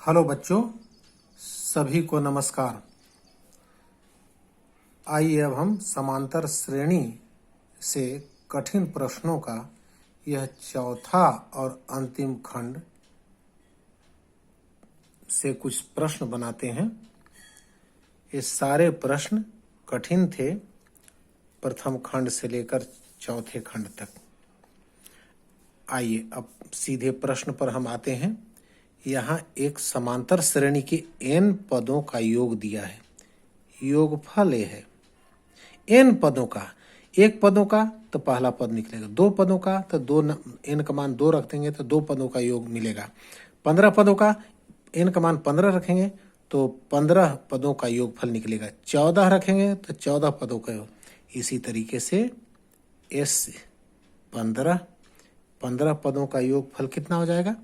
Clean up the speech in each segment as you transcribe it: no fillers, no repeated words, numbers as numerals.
Hello बच्चों, सभी को नमस्कार। आइए अब हम समांतर श्रेणी से कठिन प्रश्नों का यह चौथा और अंतिम खंड से कुछ प्रश्न बनाते हैं। ये सारे प्रश्न कठिन थे, प्रथम खंड से लेकर चौथे खंड तक। आइए अब सीधे प्रश्न पर हम आते हैं। यहाँ एक समांतर श्रेणी के n पदों का योग दिया है। योगफल ये है n पदों का। एक पदों का तो पहला पद निकलेगा, दो पदों का तो दो, n का मान 2 रख देंगे तो 2 पदों का योग मिलेगा। 15 पदों का n का मान 15 रखेंगे तो 15 पदों का योगफल निकलेगा। 14 रखेंगे तो 14 पदों का योग। इसी तरीके से s 15 पदों का योगफल कितना हो जाएगा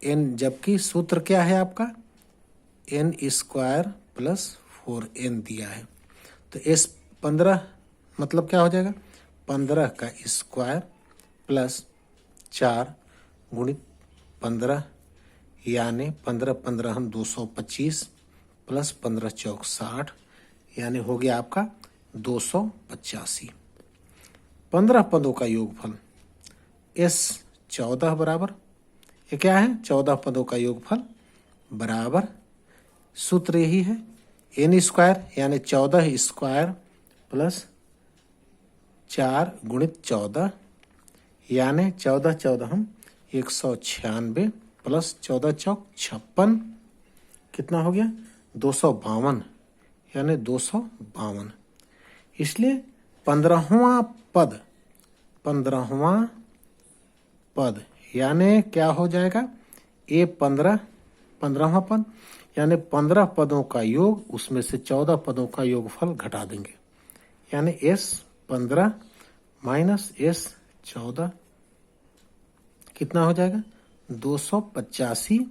n, जबकि सूत्र क्या है आपका n² + 4n दिया है। तो s 15 मतलब क्या हो जाएगा 15 का स्क्वायर प्लस 4 गुणित 15 यानी 15 हम 225 प्लस 15 चौक 60 यानी हो गया आपका 285। 15 पदों का योगफल s 14 बराबर, ये क्या है 14 पदों का योगफल बराबर, सूत्र यही है n² यानी 14 स्क्वायर प्लस 4 गुणित 14 यानी 14 हम 196 प्लस 14 चौक 56 कितना हो गया 252 यानी 252। इसलिए 15वां पद यानी क्या हो जाएगा ये 15वां पद यानी 15 पदों का योग, उसमें से 14 पदों का योगफल घटा देंगे यानी s 15 माइनस s 14 कितना हो जाएगा 285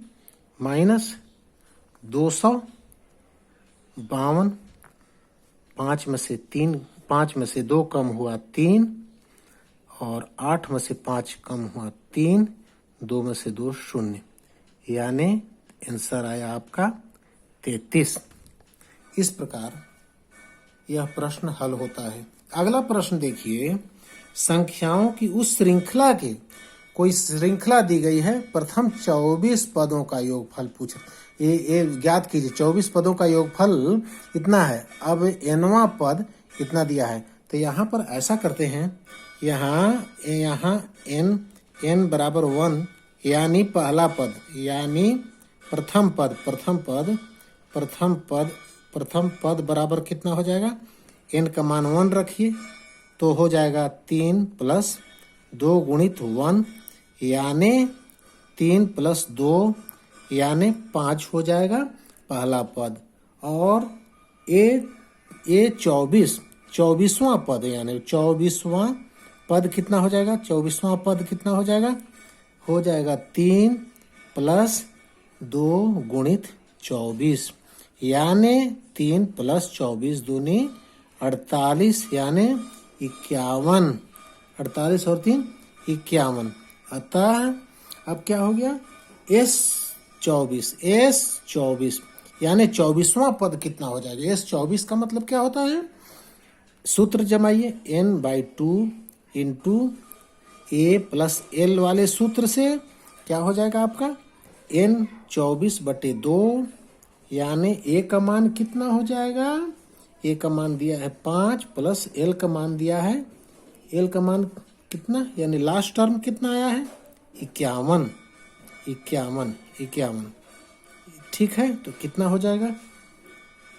माइनस 252। 5 में से 2 कम हुआ 3 और 8 में से 5 कम हुआ 3, 2 में से 2 0 यानी आंसर आया आपका 33। इस प्रकार यह प्रश्न हल होता है। अगला प्रश्न देखिए, संख्याओं की उस श्रृंखला के कोई श्रृंखला दी गई है, प्रथम 24 पदों का योगफल पूछ। ये ज्ञात कीजिए 24 पदों का योगफल इतना है। अब nवां पद कितना दिया है, तो यहाँ पर ऐसा करते हैं, यहाँ n बराबर 1 यानी पहला पद यानी प्रथम पद बराबर कितना हो जाएगा n का मान 1 रखिए तो हो जाएगा 3 + 2 गुणित 1 यानी 3 + 2 यानी 5 हो जाएगा पहला पद। और ये 24वां पद यानी 24वां पद कितना हो जाएगा 24वां पद कितना हो जाएगा 3 + 2 गुणित 24 यानी 3 + 24 दूनी 48 यानी 51। 48 और 3 51। अतः अब क्या हो गया s 24 यानी 24वां पद कितना हो जाएगा। s 24 का मतलब क्या होता है, सूत्र जमाइए n/2 इंटू a + l वाले सूत्र से क्या हो जाएगा आपका n 24/2 यानी a का मान कितना हो जाएगा, a का मान दिया है 5 प्लस l का मान दिया है, l का मान कितना यानी लास्ट टर्म कितना आया है 51। ठीक है, तो कितना हो जाएगा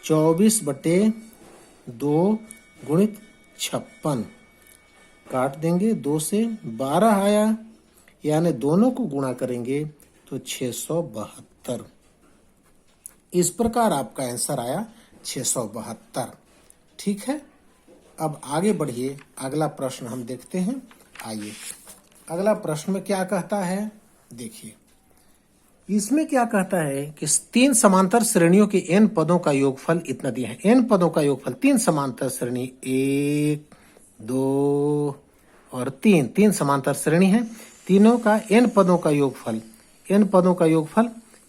24/2 गुणित 56 काट देंगे, 2 से 12 आया यानी दोनों को गुणा करेंगे तो 672। इस प्रकार आपका आंसर आया 672। ठीक है, अब आगे बढ़िए, अगला प्रश्न हम देखते हैं। आइए अगला प्रश्न में क्या कहता है, देखिए इसमें क्या कहता है कि 3 समांतर श्रेणियों के n पदों का योगफल इतना दिया है। n पदों का योगफल 3 समांतर श्रेणी 1 2 और 3 समांतर श्रेणी है, तीनों का n पदों का योगफल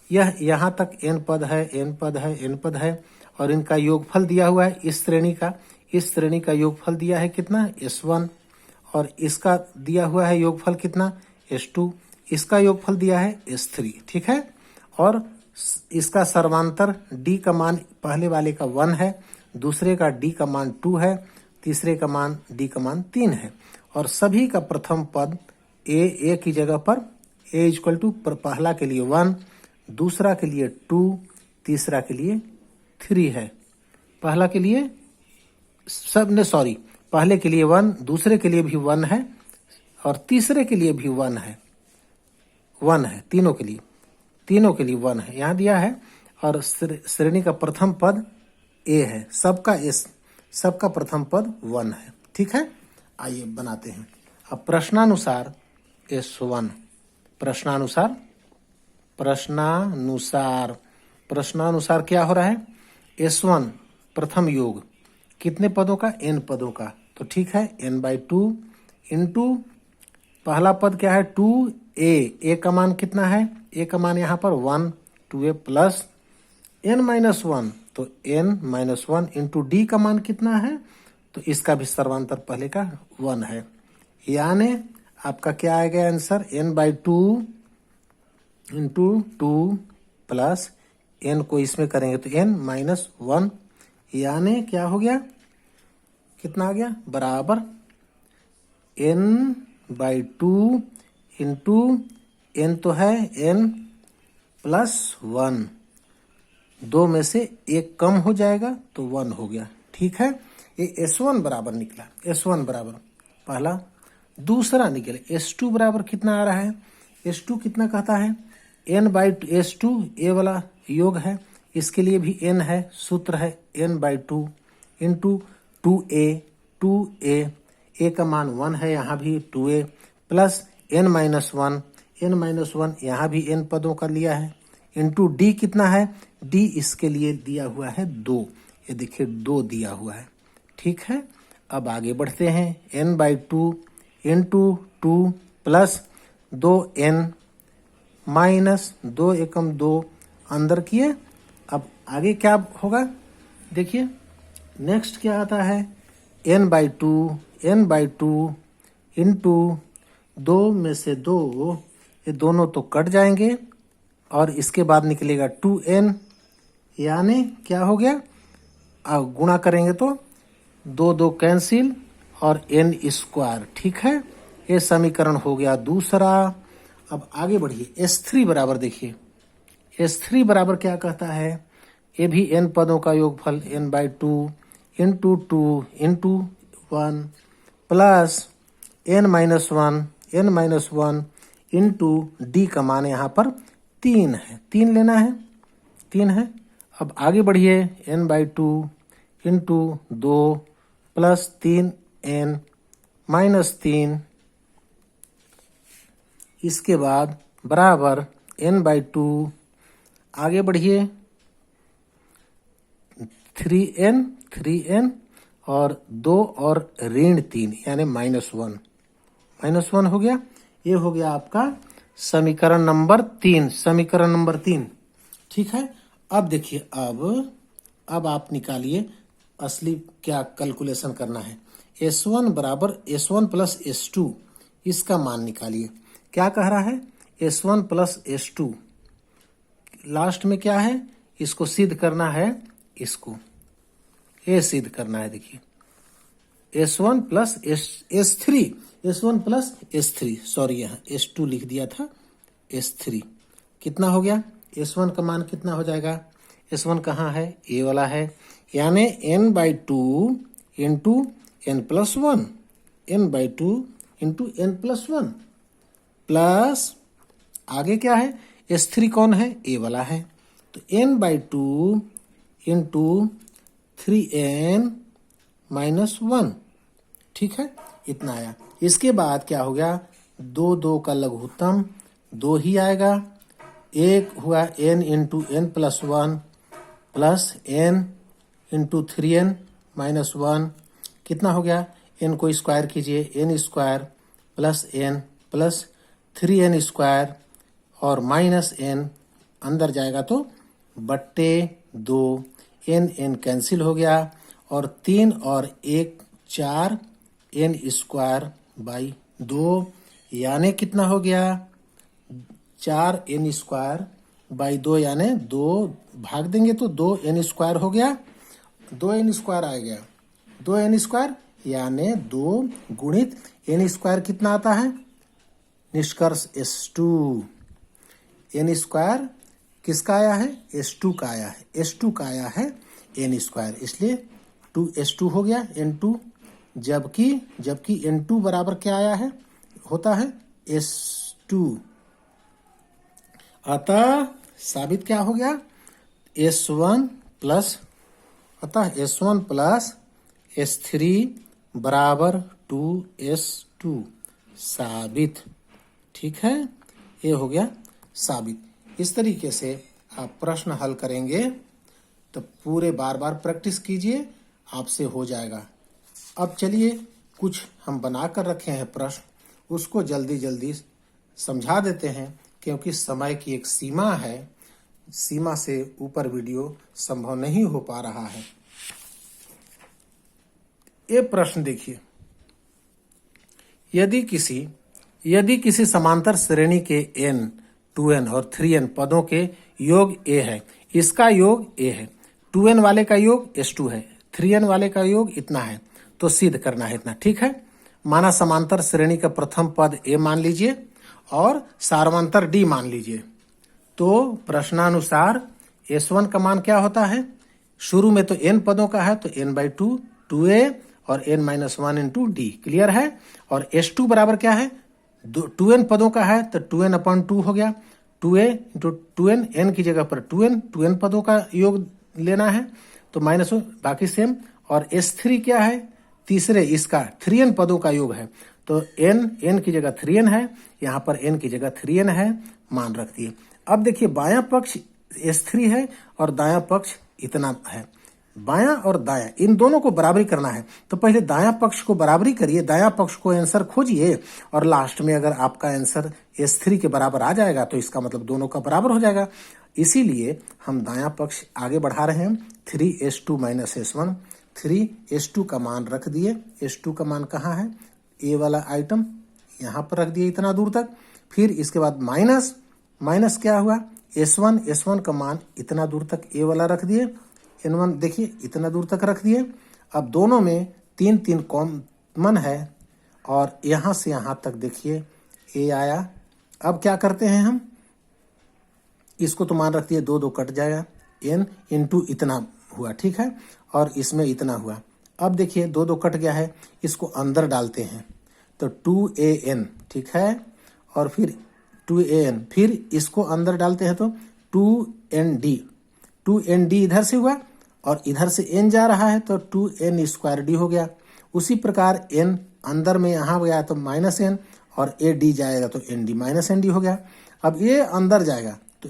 यह यहाँ तक n पद है, n पद है, n पद है और इनका योगफल दिया हुआ है इस श्रेणी का योगफल दिया है कितना S1 और इसका दिया हुआ है योगफल कितना S2, इसका योगफल दिया है S3। ठीक है, और इसका सर्वांतर D का मान पहले वाले का 1 है, दूसरे का D का मान 2 है, तीसरे का मान D का मान 3 है और सभी का प्रथम पद a की जगह पर a इक्वल टू पहला के लिए 1, दूसरा के लिए 2, तीसरा के लिए 3 है। पहला के लिए पहले के लिए 1, दूसरे के लिए भी 1 है और तीसरे के लिए भी 1 है, तीनों के लिए 1 है यहाँ दिया है और श्रेणी का प्रथम पद a है, सबका प्रथम पद 1 है। ठीक है, आइए बनाते हैं अब प्रश्नानुसार S1। प्रश्नानुसार क्या हो रहा है S1 प्रथम योग कितने पदों का n पदों का, तो ठीक है n/2 इंटू पहला पद क्या है 2a का मान कितना है, a का मान यहाँ पर 1, 2a प्लस n-1 तो n-1 इंटू d का मान कितना है, तो इसका भी सर्वांतर पहले का 1 है, यानी आपका क्या आएगा answer n/2 into 2 plus n को इसमें करेंगे तो n-1 यानी क्या हो गया, कितना आ गया बराबर n/2 इंटू n तो है n+1, 2 में से 1 कम हो जाएगा तो 1 हो गया। ठीक है, ये S1 बराबर निकला, S1 बराबर पहला। दूसरा निकले S2 बराबर कितना आ रहा है, S2 कितना कहता है n/S2 a वाला योग है, इसके लिए भी n है, सूत्र है n/2 इंटू 2a का मान 1 है, यहाँ भी 2a प्लस n-1 यहाँ भी n पदों का लिया है इंटू d कितना है, d इसके लिए दिया हुआ है 2, ये देखिए 2 दिया हुआ है। ठीक है, अब आगे बढ़ते हैं n/2 into 2 plus 2n minus 2 एकम 2 अंदर किए। अब आगे क्या होगा देखिए, नेक्स्ट क्या आता है n/2 इंटू 2 में से 2, ये दोनों तो कट जाएंगे और इसके बाद निकलेगा 2n, यानी क्या हो गया, अब गुणा करेंगे तो 2 कैंसिल और n²। ठीक है, ये समीकरण हो गया दूसरा। अब आगे बढ़िए S3 बराबर देखिए, S3 बराबर क्या कहता है, ये भी n पदों का योगफल n/2 into 2 into 1 plus n-1 into d का मान यहाँ पर 3 है, 3 लेना है, 3 है। अब आगे बढ़िए n/2 इंटू 2 प्लस 3n-3, इसके बाद बराबर n/2, आगे बढ़िए 3n और 2 और ऋण 3 यानी -1 हो गया। ये हो गया आपका समीकरण नंबर 3। ठीक है, अब देखिए, अब आप निकालिए असली क्या कैलकुलेशन करना है। S1 बराबर S1 प्लस S2, इसका मान निकालिए। क्या कह रहा है S1 प्लस S2, लास्ट में क्या है, इसको सिद्ध करना है, इसको ये सिद्ध करना है। देखिए S1 प्लस S3 सॉरी, यहाँ S2 लिख दिया था, S3 कितना हो गया, S1 का मान कितना हो जाएगा, S1 कहाँ है, ए वाला है, यानी n/2 into n+1, n/2 into n+1 plus आगे क्या है, S3 कौन है, ए वाला है, तो n/2 इंटू 3n-1। ठीक है, इतना आया। इसके बाद क्या हो गया, 2 का लघुत्तम 2 ही आएगा, एक हुआ n into n+1 plus n into 3n-1, कितना हो गया, n को स्क्वायर कीजिए, n² plus n plus 3n² और -n अंदर जाएगा तो बट्टे 2, एन एन कैंसिल हो गया, और 3 और 1 4 एन स्क्वायर बाई 2, यानी कितना हो गया 4 एन स्क्वायर बाई 2, यानी 2 भाग देंगे तो 2 एन स्क्वायर हो गया, 2 एन स्क्वायर आ गया, 2 एन स्क्वायर यानी 2 गुणित एन स्क्वायर कितना आता है, निष्कर्ष S2। एन स्क्वायर किसका आया है, S2 का आया है, S2 का आया है एन स्क्वायर, इसलिए 2S2 हो गया N2, जबकि N2 बराबर क्या आया है, होता है S2। अतः साबित क्या हो गया, S1 प्लस, अतः S1 प्लस S3 बराबर 2S2, साबित। ठीक है, ये हो गया साबित। इस तरीके से आप प्रश्न हल करेंगे तो पूरे बार बार प्रैक्टिस कीजिए, आपसे हो जाएगा। अब चलिए कुछ हम बना कर रखे हैं प्रश्न, उसको जल्दी जल्दी समझा देते हैं, क्योंकि समय की एक सीमा है, सीमा से ऊपर वीडियो संभव नहीं हो पा रहा है। ये प्रश्न देखिए, यदि किसी समांतर श्रेणी के n 2n और 3n पदों के योग a है, इसका योग a है, 2n वाले का योग S2 है, 3n वाले का योग इतना है, तो सिद्ध करना है इतना। ठीक है, माना समांतर श्रेणी का प्रथम पद a मान लीजिए और सार्वंतर d मान लीजिए, तो प्रश्नानुसार S1 का मान क्या होता है, शुरू में तो n पदों का है तो n/2 2a और n-1 इंटू डी, क्लियर है। और S2 बराबर क्या है, 2n पदों का है तो 2n/2 हो गया, 2a इंटू 2n, n की जगह पर 2n पदों का योग लेना है तो -1, बाकी सेम। और S3 क्या है, तीसरे इसका 3n पदों का योग है, तो n की जगह 3n है, यहाँ पर n की जगह 3n है, मान रख दिए। अब देखिए बायां पक्ष S3 है और दायां पक्ष इतना है, बायां और दायां इन दोनों को बराबरी करना है, तो पहले दायां पक्ष को बराबरी करिए, दायां पक्ष को आंसर खोजिए, और लास्ट में अगर आपका आंसर S3 के बराबर आ जाएगा तो इसका मतलब दोनों का बराबर हो जाएगा। इसीलिए हम दायां पक्ष आगे बढ़ा रहे हैं, 3S2 माइनस S1, 3S2 का मान रख दिए, S2 का मान कहाँ है, ए वाला आइटम यहाँ पर रख दिए इतना दूर तक, फिर इसके बाद माइनस क्या हुआ, S1 का मान इतना दूर तक ए वाला रख दिए, N1 देखिए इतना दूर तक रख दिए। अब दोनों में 3 कॉमन है और यहाँ से यहाँ तक देखिए ए आया। अब क्या करते हैं हम, इसको तो मान रख दिए, 2 कट जाएगा, n इंटू इतना हुआ, ठीक है, और इसमें इतना हुआ। अब देखिए 2 कट गया है, इसको अंदर डालते हैं तो 2an, ठीक है, और फिर 2an, फिर इसको अंदर डालते हैं तो 2nd इधर से हुआ और इधर से n जा रहा है तो 2n² हो गया। उसी प्रकार n अंदर में यहाँ गया तो -n और ad जाएगा तो nd -nd हो गया। अब ये अंदर जाएगा तो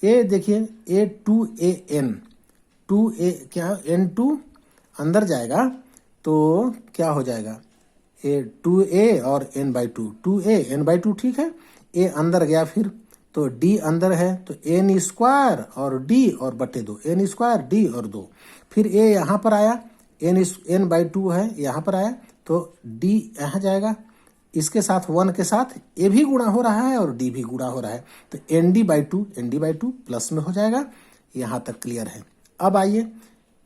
ए देखिए a2an, 2a क्या n2 अंदर जाएगा तो क्या हो जाएगा, 2a और n/2, 2a n/2, ठीक है, a अंदर गया फिर तो d अंदर है तो n² और d और बटे 2, n² d और 2, फिर a यहाँ पर आया, n/2 है यहाँ पर आया तो d यहाँ जाएगा, इसके साथ 1 के साथ a भी गुणा हो रहा है और d भी गुणा हो रहा है तो nd/2 प्लस में हो जाएगा। यहाँ तक क्लियर है। अब आइए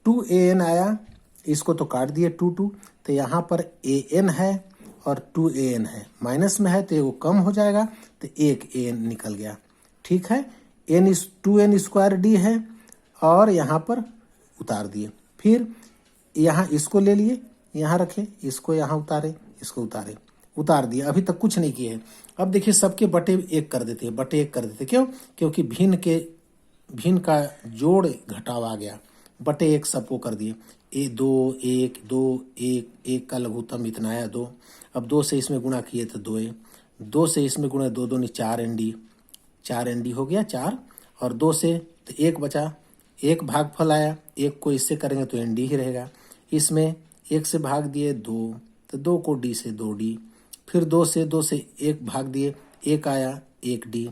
2an आया, इसको तो काट दिए 2 तो यहाँ पर an है और 2an है, माइनस में है तो वो कम हो जाएगा तो एक an निकल गया, ठीक है। 2n² d है और यहाँ पर उतार दिए, फिर यहाँ इसको ले लिए, यहाँ रखे, इसको यहाँ उतारे, इसको उतार दिए, अभी तक कुछ नहीं किए हैं। अब देखिए सबके बटे 1 कर देते हैं, बटे 1 कर देते, क्यों, क्योंकि भिन्न का जोड़ घटाव आ गया, बटे 1 सबको कर दिए, 2 1 2 1 का लघुत्तम इतना आया 2। अब 2 से इसमें गुणा किए तो 2 से इसमें गुणा 2 2 4 nd हो गया 4, और 2 से तो 1 बचा, 1 भागफल आया, 1 को इससे करेंगे तो nd ही रहेगा, इसमें 1 से भाग दिए 2 तो 2 को d से 2d, फिर 2 से 1 भाग दिए 1 आया, एक डी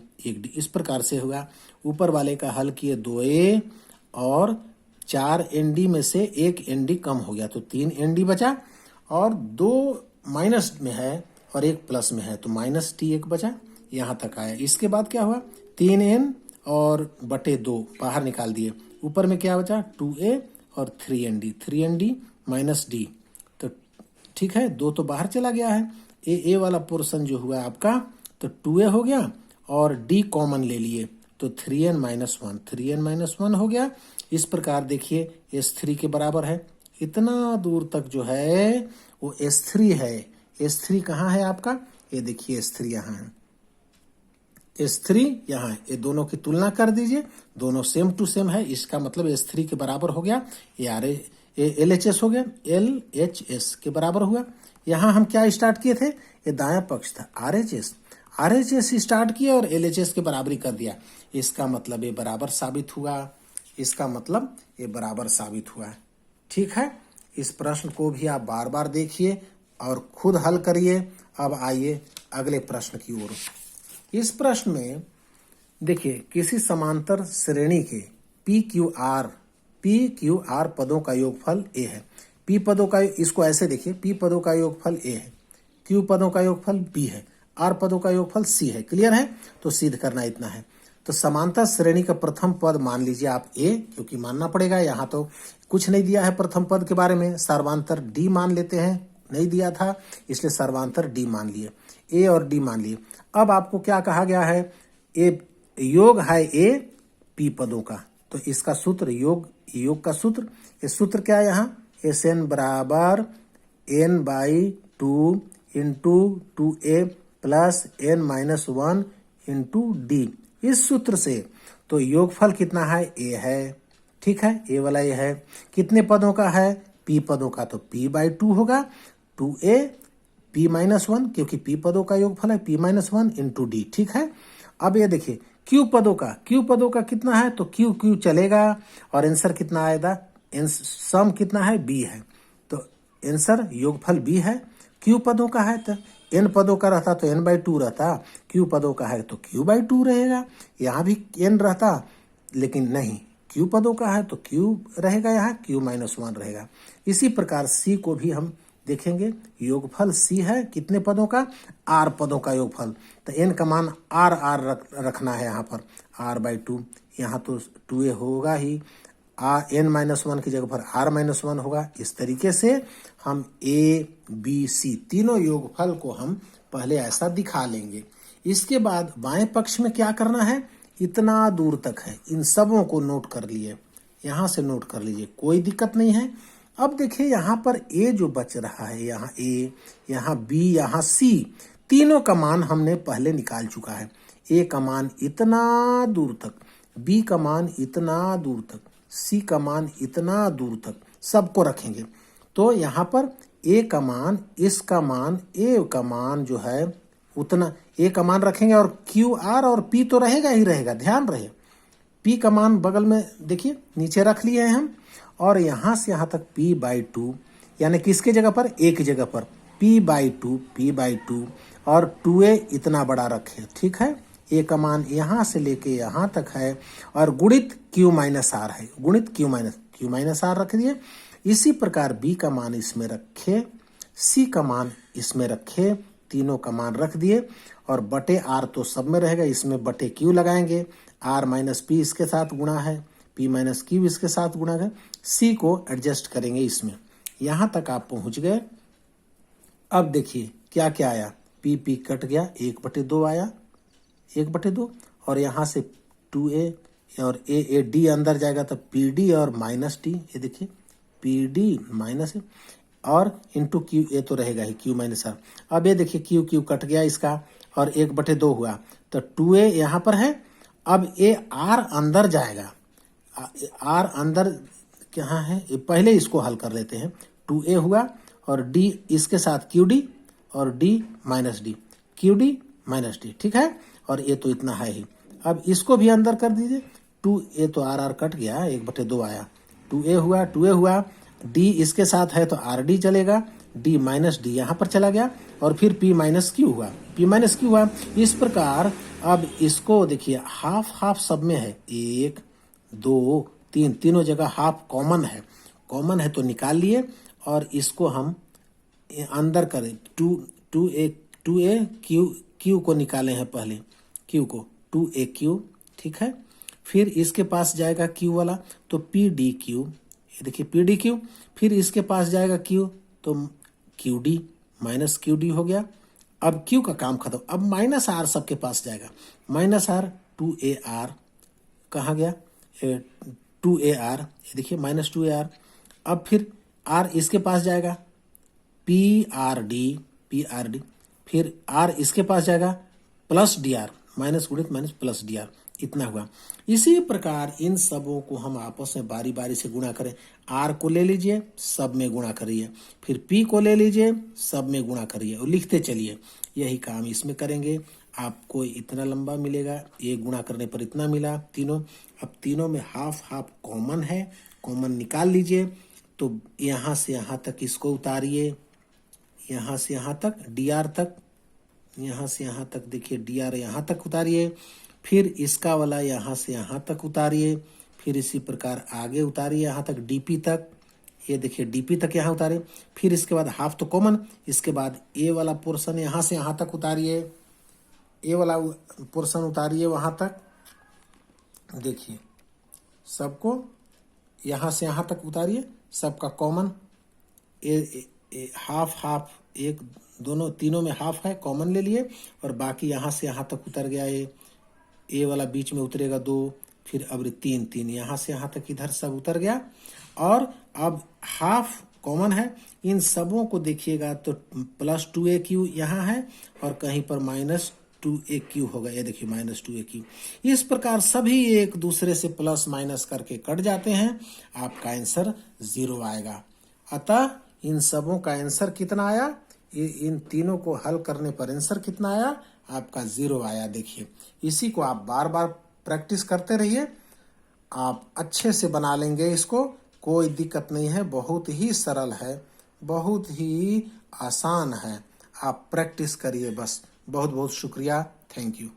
इस प्रकार से हुआ। ऊपर वाले का हल किए 2a और 4 ND में से 1 ND कम हो गया तो 3 ND बचा और 2 माइनस में है और 1 प्लस में है तो माइनस टी 1 बचा। यहाँ तक आया। इसके बाद क्या हुआ 3n और बटे 2 बाहर निकाल दिए। ऊपर में क्या बचा 2a और 3ND माइनस डी तो ठीक है 2 तो बाहर चला गया है। ए वाला पोर्शन जो हुआ आपका तो 2a हो गया और d कॉमन ले लिए तो 3n-1 हो गया। इस प्रकार देखिए S3 के बराबर है। इतना दूर तक जो है वो S3 है। S3 कहाँ है आपका, ये देखिए S3 यहाँ है, S3 यहाँ है। ये दोनों की तुलना कर दीजिए, दोनों सेम टू सेम है। इसका मतलब S3 के बराबर हो गया। ये LHS हो गया, LHS के बराबर हुआ। यहाँ हम क्या स्टार्ट किए थे, ये दायां पक्ष था RHS स्टार्ट किया और LHS के बराबरी कर दिया। इसका मतलब ये बराबर साबित हुआ। ठीक है। इस प्रश्न को भी आप बार बार देखिए और खुद हल करिए। अब आइए अगले प्रश्न की ओर। इस प्रश्न में देखिए किसी समांतर श्रेणी के PQR पदों का योगफल A है। P पदों का, इसको ऐसे देखिए, P पदों का योगफल A है, Q पदों का योगफल B है, R पदों का योगफल C है। क्लियर है। तो सिद्ध करना इतना है। तो समांतर श्रेणी का प्रथम पद मान लीजिए आप A, क्योंकि मानना पड़ेगा, यहाँ तो कुछ नहीं दिया है प्रथम पद के बारे में। सर्वांतर D मान लेते हैं, नहीं दिया था इसलिए सर्वांतर D मान लिए, A और D मान लिए। अब आपको क्या कहा गया है, योग है A P पदों का, तो इसका सूत्र योग का सूत्र, ये सूत्र क्या है यहाँ, SN बराबर n/2 into 2a plus n-1 into D. इस सूत्र से तो योगफल कितना है, A है। ठीक है, A वाला ये है। कितने पदों का है, P पदों का, तो P/2 होगा, 2a P-1, क्योंकि P पदों का योगफल है P-1 इंटू डी। ठीक है। अब ये देखिए Q पदों का कितना है, तो Q चलेगा और आंसर कितना आएगा, सम कितना है, B है, तो आंसर योगफल B है। Q पदों का है तो N पदों का रहता तो n/2 रहता, Q पदों का है तो Q/2 रहेगा। यहाँ भी N रहता लेकिन नहीं, Q पदों का है तो Q रहेगा, यहाँ Q-1 रहेगा। इसी प्रकार C को भी हम देखेंगे, योगफल C है कितने पदों का, R पदों का योगफल, तो N का मान R रखना है यहाँ पर, R/2, यहाँ तो 2a होगा ही, n-1 की जगह पर R-1 होगा। इस तरीके से हम A, B, C तीनों योगफल को हम पहले ऐसा दिखा लेंगे। इसके बाद बाएं पक्ष में क्या करना है, इतना दूर तक है, इन सबों को नोट कर लिए, यहाँ से नोट कर लीजिए, कोई दिक्कत नहीं है। अब देखिए यहाँ पर A जो बच रहा है, यहाँ A, यहाँ B, यहाँ C, तीनों का मान हमने पहले निकाल चुका है। A का मान इतना दूर तक, B का मान इतना दूर तक, C का मान इतना दूर तक, सबको रखेंगे। तो यहाँ पर A का मान, इसका मान, A का मान जो है उतना A का मान रखेंगे और QR और P तो रहेगा ही रहेगा, ध्यान रहे। P का मान बगल में देखिए नीचे रख लिए हैं हम, और यहाँ से यहाँ तक P/2, यानी किसके जगह पर, A की जगह पर P/2 और 2a इतना बड़ा रखे। ठीक है, A का मान यहाँ से लेके यहाँ तक है और गुणित Q-R है, गुणित Q-R रख दिए। इसी प्रकार B का मान इसमें रखे, C का मान इसमें रखे, तीनों का मान रख दिए और बटे R तो सब में रहेगा, इसमें बटे Q लगाएंगे, R-P इसके साथ गुणा है, P-Q इसके साथ गुणा है, C को एडजस्ट करेंगे इसमें। यहाँ तक आप पहुँच गए। अब देखिए क्या क्या आया, P कट गया, 1/2 आया, 1/2, और यहाँ से 2a और a d अंदर जाएगा तो PD और -d, ये देखिए PD माइनस और इंटू Q, ये तो रहेगा ही Q-R। अब ये देखिए Q कट गया इसका और 1/2 हुआ तो 2a यहाँ पर है। अब ये R अंदर जाएगा, R अंदर कहाँ है, पहले इसको हल कर लेते हैं। 2a हुआ और d इसके साथ QD और D-D, QD-D, ठीक है, और ये तो इतना है ही। अब इसको भी अंदर कर दीजिए, 2a तो R कट गया, 1/2 आया, 2a हुआ, D इसके साथ है तो RD चलेगा, डी माइनस डी यहाँ पर चला गया और फिर पी माइनस क्यू हुआ, पी माइनस क्यू हुआ। इस प्रकार अब इसको देखिए हाफ हाफ सब में है, 1 2 3, तीनों जगह हाफ कॉमन है, कॉमन है तो निकाल लिए और इसको हम अंदर करें, टू ए क्यू को निकाले हैं पहले, क्यू को 2aq, ठीक है। फिर इसके पास जाएगा क्यू वाला तो पी डी क्यू, ये देखिए पी डी क्यू। फिर इसके पास जाएगा क्यू तो Q D minus Q D हो गया। अब क्यू का काम खत्म, अब माइनस आर सबके पास जाएगा, माइनस आर 2ar कहाँ गया, 2ar, ये देखिए माइनस 2ar। अब फिर r इसके पास जाएगा पी आर डी, फिर r इसके पास जाएगा प्लस डी आर, माइनस गुणित माइनस प्लस डी आर, इतना हुआ। इसी प्रकार इन सबों को हम आपस में बारी बारी से गुणा करें, r को ले लीजिए सब में गुणा करिए, फिर p को ले लीजिए सब में गुणा करिए और लिखते चलिए। यही काम इसमें करेंगे, आपको इतना लंबा मिलेगा, ये गुणा करने पर इतना मिला तीनों। अब तीनों में हाफ हाफ कॉमन है, कॉमन निकाल लीजिए। तो यहाँ से यहाँ तक इसको उतारिए, यहाँ से यहाँ तक dr तक, यहाँ से यहाँ तक देखिए dr यहाँ तक उतारिए, फिर इसका वाला यहाँ से यहाँ तक उतारिए, फिर इसी प्रकार आगे उतारिए यहाँ तक dp तक, ये देखिए dp तक यहाँ उतारे। फिर इसके बाद हाफ तो कॉमन, इसके बाद a वाला पोर्शन यहाँ से यहाँ तक उतारिए, a वाला पोर्शन उतारिए वहाँ तक, देखिए सबको यहाँ से यहाँ तक उतारिए, सबका कॉमन, हाफ हाफ, एक दोनों तीनों में हाफ है, कॉमन ले लिए और बाकी यहाँ से यहाँ तक उतर गया, ए वाला बीच में उतरेगा 2, फिर अब 3 यहाँ से यहाँ तक इधर सब उतर गया। और अब हाफ कॉमन है, इन सबों को देखिएगा तो प्लस 2aq यहाँ है और कहीं पर माइनस 2aq होगा, ये देखिए माइनस 2aq। इस प्रकार सभी एक दूसरे से प्लस माइनस करके कट जाते हैं, आपका आंसर 0 आएगा। अतः इन सबों का आंसर कितना आया, इन तीनों को हल करने पर आंसर कितना आया, आपका 0 आया। देखिए इसी को आप बार बार प्रैक्टिस करते रहिए, आप अच्छे से बना लेंगे इसको, कोई दिक्कत नहीं है, बहुत ही सरल है, बहुत ही आसान है। आप प्रैक्टिस करिए बस। बहुत बहुत शुक्रिया, थैंक यू।